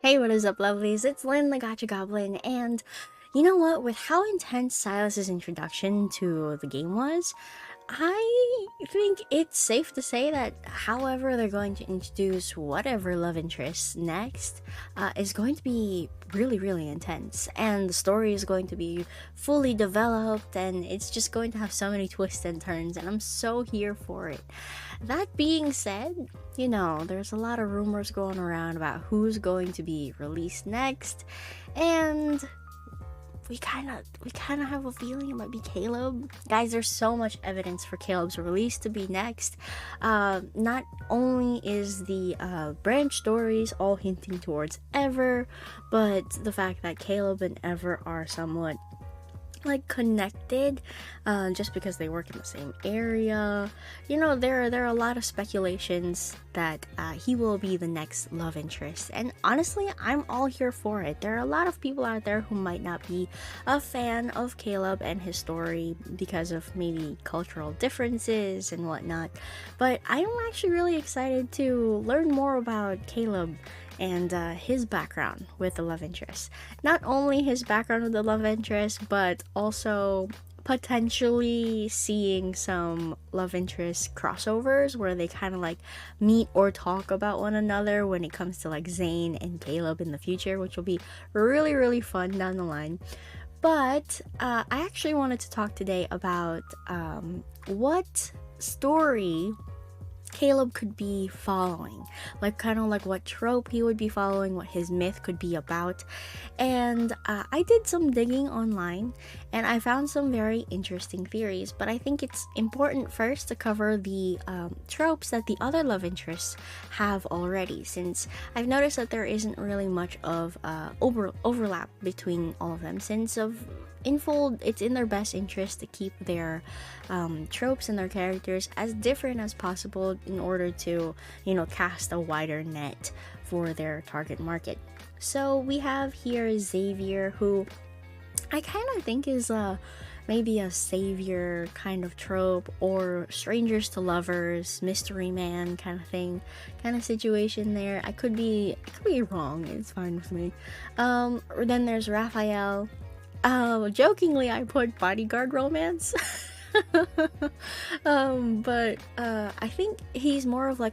Hey, what is up, lovelies? It's Lynn, the Gacha Goblin, and you know what? With how intense Silas's introduction to the game was, I think it's safe to say that however they're going to introduce whatever love interest next is going to be really, really intense. And the story is going to be fully developed, and it's just going to have so many twists and turns, and I'm so here for it. That being said, there's a lot of rumors going around about who's going to be released next, and we kind of have a feeling it might be Caleb. Guys, there's so much evidence for Caleb's release to be next. Not only is the branch stories all hinting towards Ever, but the fact that Caleb and Ever are somewhat connected, just because they work in the same area. There are a lot of speculations that he will be the next love interest, and honestly, I'm all here for it. There are a lot of people out there who might not be a fan of Caleb and his story because of maybe cultural differences and whatnot, but I'm actually really excited to learn more about Caleb and his background with the love interest. Not only his background with the love interest, but also potentially seeing some love interest crossovers where they kind of meet or talk about one another when it comes to Zane and Caleb in the future, which will be really, really fun down the line. But I actually wanted to talk today about what story Caleb could be following, what trope he would be following, what his myth could be about. And I did some digging online and I found some very interesting theories, but I think it's important first to cover the tropes that the other love interests have already, since I've noticed that there isn't really much of overlap between all of them, since it's in their best interest to keep their tropes and their characters as different as possible in order to, cast a wider net for their target market. So we have here Xavier, who I kind of think is maybe a savior kind of trope, or strangers to lovers, mystery man kind of situation there. I could be wrong. It's fine with me. Then there's Raphael. Jokingly, I put bodyguard romance. But I think he's more of a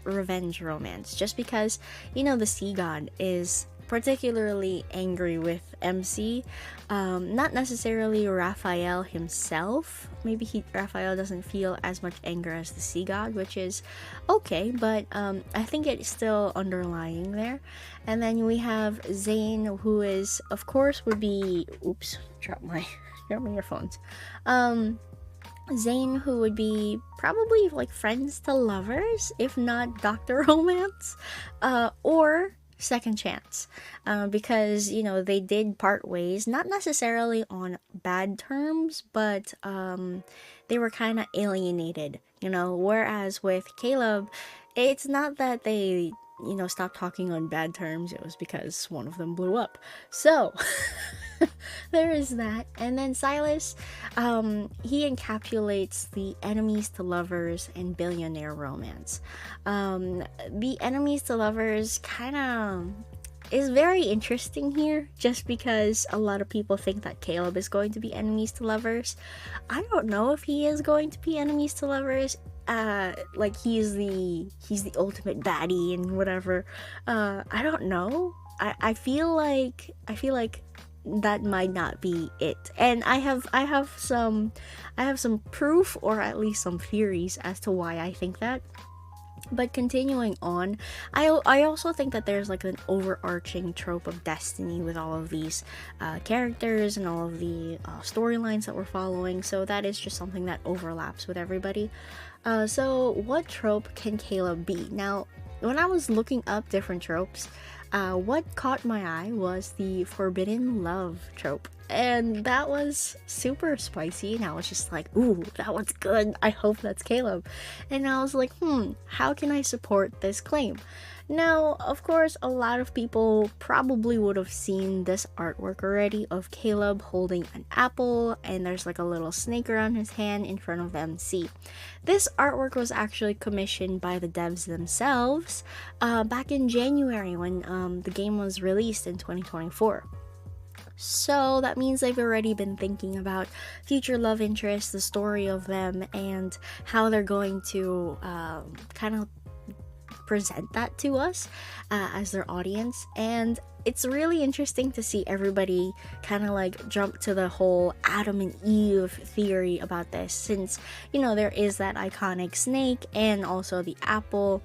revenge romance, just because, the sea god is particularly angry with MC. Not necessarily Raphael himself. Maybe Raphael doesn't feel as much anger as the sea god, which is okay, but I think it's still underlying there. And then we have Zane, who is, of course, would be drop my earphones. Zane, who would be probably friends to lovers, if not Dr. Romance, or second chance, because they did part ways, not necessarily on bad terms, but they were kind of alienated, whereas with Caleb, it's not that they stopped talking on bad terms, it was because one of them blew up. So there is that. And then Silas, he encapsulates the enemies to lovers and billionaire romance. The enemies to lovers kind of is very interesting here, just because a lot of people think that Caleb is going to be enemies to lovers. I don't know if he is going to be enemies to lovers. He's the ultimate baddie and whatever. I don't know. I feel like that might not be it, and I have some proof, or at least some theories as to why I think that. But continuing on, I also think that there's an overarching trope of destiny with all of these characters and all of the storylines that we're following, so that is just something that overlaps with everybody. So what trope can Caleb be? Now, when I was looking up different tropes, what caught my eye was the forbidden love trope, and that was super spicy, and I was just like, ooh, that one's good, I hope that's Caleb. And I was like, how can I support this claim? Now, of course, a lot of people probably would have seen this artwork already of Caleb holding an apple, and there's like a little snake around his hand in front of MC. This artwork was actually commissioned by the devs themselves back in January when the game was released in 2024. So that means they've already been thinking about future love interests, the story of them, and how they're going to kind of present that to us as their audience. And it's really interesting to see everybody kind of like jump to the whole Adam and Eve theory about this, since there is that iconic snake and also the apple.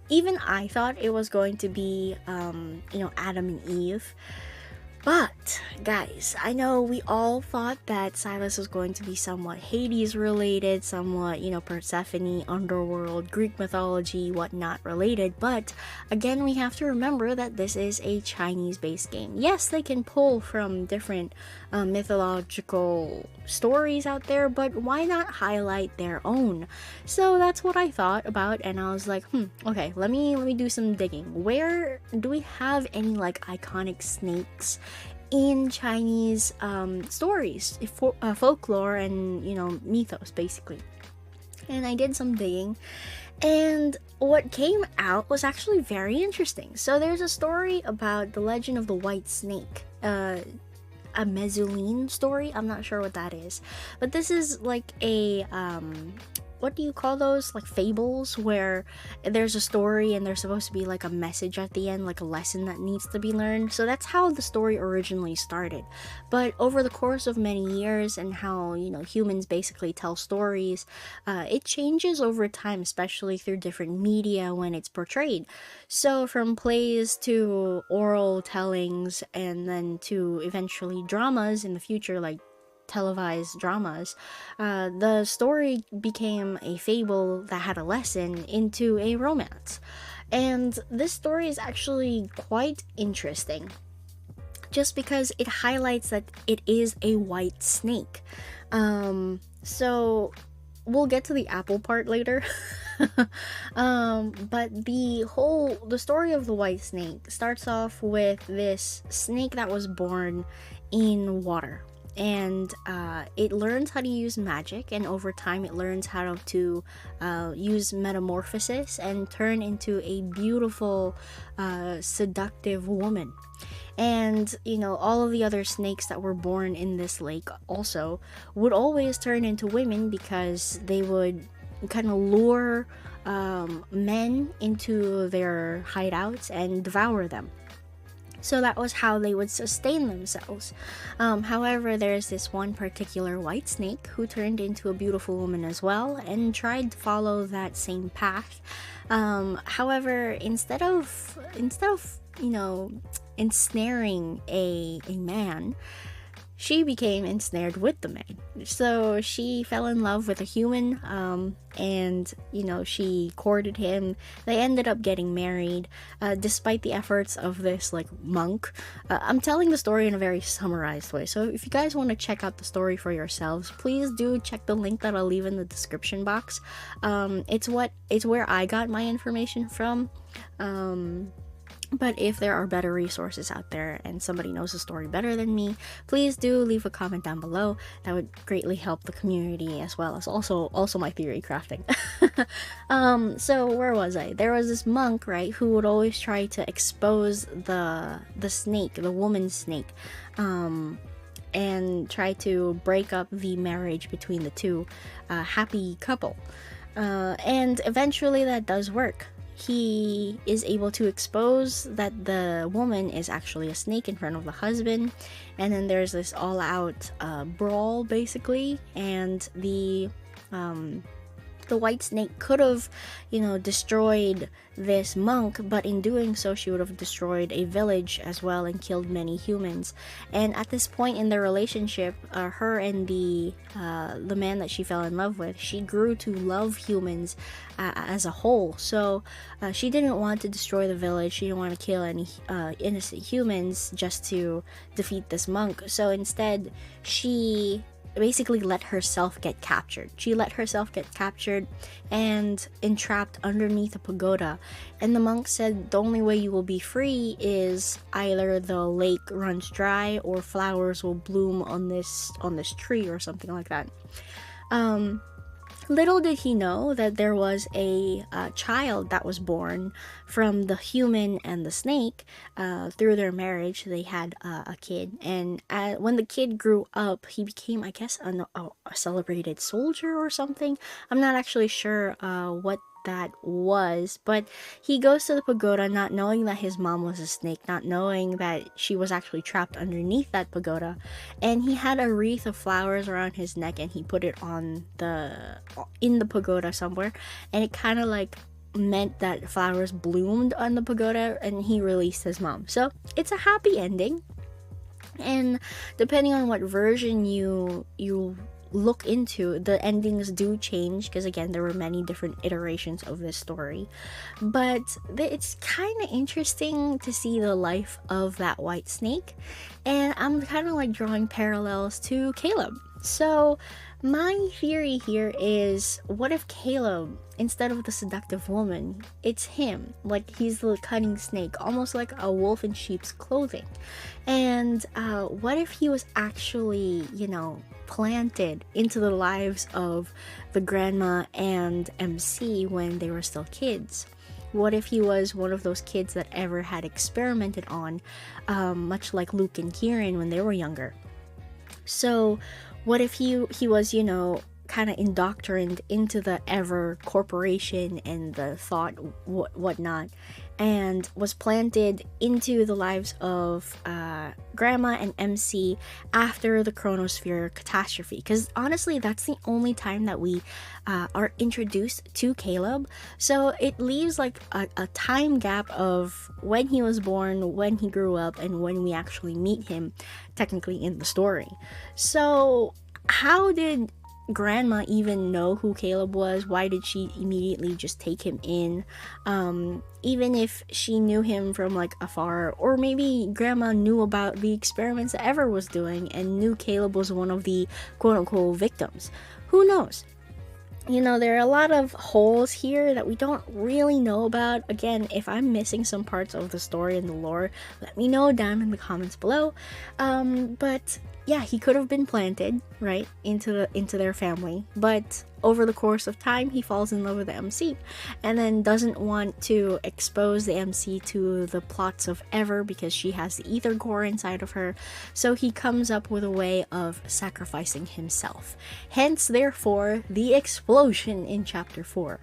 Even I thought it was going to be Adam and Eve. But, guys, I know we all thought that Silas was going to be somewhat Hades related, somewhat, Persephone, underworld, Greek mythology, whatnot related, but again, we have to remember that this is a Chinese-based game. Yes, they can pull from different mythological stories out there, but why not highlight their own? So that's what I thought about, and I was like, okay, let me do some digging. Where do we have any like iconic snakes in Chinese stories, folklore, and mythos, basically? And I did some digging, and what came out was actually very interesting. So there's a story about the legend of the white snake, a Mezzouline story. I'm not sure what that is, but this is like a what do you call those, like fables, where there's a story and there's supposed to be like a message at the end, like a lesson that needs to be learned. So that's how the story originally started, but over the course of many years and how humans basically tell stories, it changes over time, especially through different media when it's portrayed. So from plays to oral tellings, and then to eventually dramas in the future, like televised dramas, the story became a fable that had a lesson into a romance. And this story is actually quite interesting, just because it highlights that it is a white snake. So we'll get to the apple part later. But the story of the white snake starts off with this snake that was born in water, and it learns how to use magic, and over time it learns how to use metamorphosis and turn into a beautiful seductive woman. And all of the other snakes that were born in this lake also would always turn into women, because they would kind of lure men into their hideouts and devour them. So that was how they would sustain themselves. However, there's this one particular white snake who turned into a beautiful woman as well, and tried to follow that same path. However, instead of ensnaring a man, she became ensnared with the man. So she fell in love with a human, and she courted him. They ended up getting married, despite the efforts of this like monk. I'm telling the story in a very summarized way, so if you guys want to check out the story for yourselves, please do check the link that I'll leave in the description box. It's where I got my information from. But if there are better resources out there and somebody knows the story better than me, please do leave a comment down below. That would greatly help the community, as well as also my theory crafting. So where was I? There was this monk, right, who would always try to expose the snake, the woman snake, and try to break up the marriage between the two happy couple. And eventually that does work. He is able to expose that the woman is actually a snake in front of the husband, and then there's this all-out brawl, basically, and the white snake could have, destroyed this monk, but in doing so, she would have destroyed a village as well and killed many humans. And at this point in their relationship, her and the man that she fell in love with, she grew to love humans as a whole. So she didn't want to destroy the village. She didn't want to kill any innocent humans just to defeat this monk. So instead, she basically let herself get captured. She let herself get captured and entrapped underneath a pagoda. And the monk said the only way you will be free is either the lake runs dry or flowers will bloom on this tree or something like that. Little did he know that there was a child that was born from the human and the snake. Through their marriage, they had a kid. And when the kid grew up, he became, I guess, a celebrated soldier or something. I'm not actually sure what that was, but he goes to the pagoda not knowing that his mom was a snake, not knowing that she was actually trapped underneath that pagoda, and he had a wreath of flowers around his neck, and he put it in the pagoda somewhere, and it kind of like meant that flowers bloomed on the pagoda, and he released his mom. So it's a happy ending, and depending on what version you look into, the endings do change, because again, there were many different iterations of this story. But it's kind of interesting to see the life of that white snake, and I'm kind of like drawing parallels to Caleb. So my theory here is, what if Caleb, instead of the seductive woman, it's him? Like, he's the cunning snake, almost like a wolf in sheep's clothing. And what if he was actually, planted into the lives of the grandma and MC when they were still kids? What if he was one of those kids that ever had experimented on, much like Luke and Kieran when they were younger? So what if he was, kind of indoctrinated into the Ever Corporation and the thought whatnot, and was planted into the lives of Grandma and MC after the Chronosphere catastrophe? Because honestly, that's the only time that we are introduced to Caleb. So it leaves like a time gap of when he was born, when he grew up, and when we actually meet him technically in the story. So how did Grandma even know who Caleb was? Why did she immediately just take him in? Even if she knew him from like afar, or maybe Grandma knew about the experiments that Ever was doing and knew Caleb was one of the quote-unquote victims. Who knows? There are a lot of holes here that we don't really know about. Again, if I'm missing some parts of the story and the lore, let me know down in the comments below. But yeah, he could have been planted right into their family, but over the course of time, he falls in love with the MC, and then doesn't want to expose the MC to the plots of Ever because she has the ether core inside of her. So he comes up with a way of sacrificing himself. Hence, therefore, the explosion in chapter 4.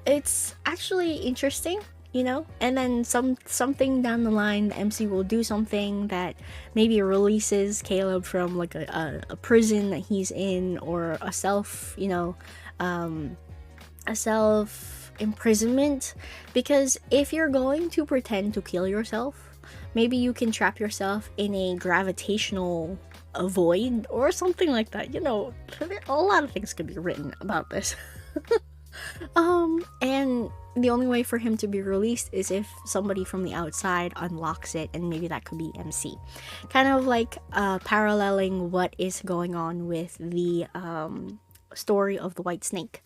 It's actually interesting. And then something down the line, the MC will do something that maybe releases Caleb from like a prison that he's in, or a self imprisonment. Because if you're going to pretend to kill yourself, maybe you can trap yourself in a gravitational void or something like that. A lot of things could be written about this. And the only way for him to be released is if somebody from the outside unlocks it, and maybe that could be MC. Kind of like paralleling what is going on with the story of the White Snake.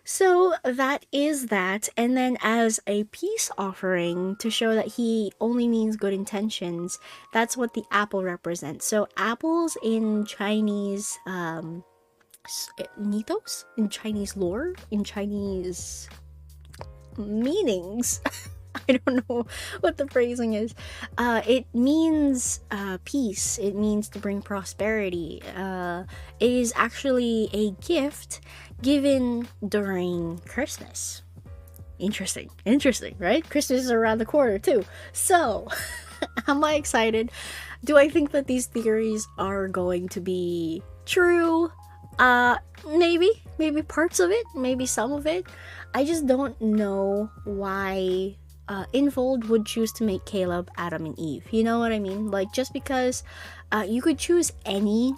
So that is that. And then as a peace offering to show that he only means good intentions, that's what the apple represents. So apples in Chinese mythos, in Chinese lore, in Chinese meanings, I don't know what the phrasing is. It means peace. It means to bring prosperity. It is actually a gift given during Christmas. Interesting, right? Christmas is around the corner too. So, am I excited? Do I think that these theories are going to be true? Maybe parts of it, maybe some of it. I just don't know why Infold would choose to make Caleb Adam and Eve. You know what I mean? Like, just because you could choose any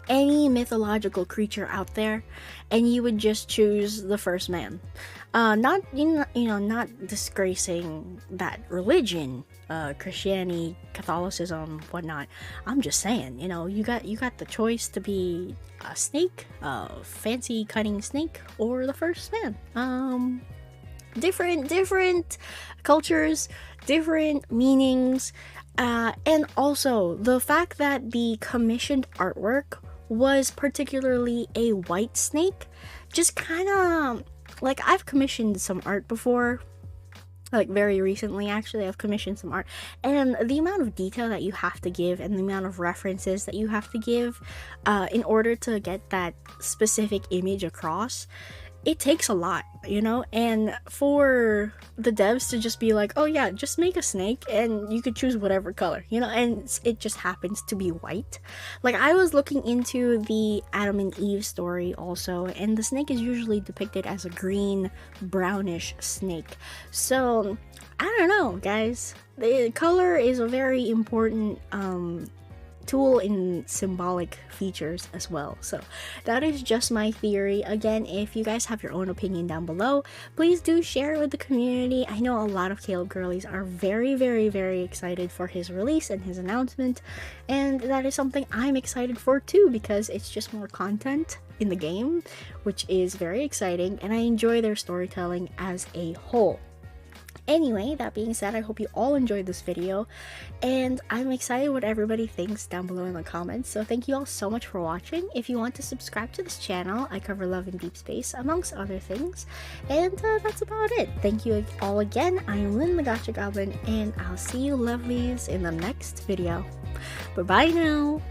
mythological creature out there, and you would just choose the first man. Not not disgracing that religion, Christianity, Catholicism, whatnot. I'm just saying, you got the choice to be a snake, a fancy cunning snake, or the first man. Different cultures, different meanings, and also the fact that the commissioned artwork was particularly a white snake, just kind of like, I've commissioned some art before, like very recently actually. I've commissioned some art, and the amount of detail that you have to give and the amount of references that you have to give in order to get that specific image across, it takes a lot, and for the devs to just be like, oh yeah, just make a snake and you could choose whatever color, and it just happens to be white. Like, I was looking into the Adam and Eve story also, and the snake is usually depicted as a green brownish snake. So I don't know, guys, the color is a very important tool in symbolic features as well. So that is just my theory. Again, if you guys have your own opinion down below, please do share it with the community. I know a lot of Caleb girlies are very, very, very excited for his release and his announcement, and that is something I'm excited for too, because it's just more content in the game, which is very exciting, and I enjoy their storytelling as a whole. Anyway, that being said, I hope you all enjoyed this video, and I'm excited what everybody thinks down below in the comments. So thank you all so much for watching. If you want to subscribe to this channel, I cover love and deep space amongst other things, and that's about it. Thank you all again. I am Lynn the Gacha Goblin, and I'll see you lovelies in the next video. Bye bye now.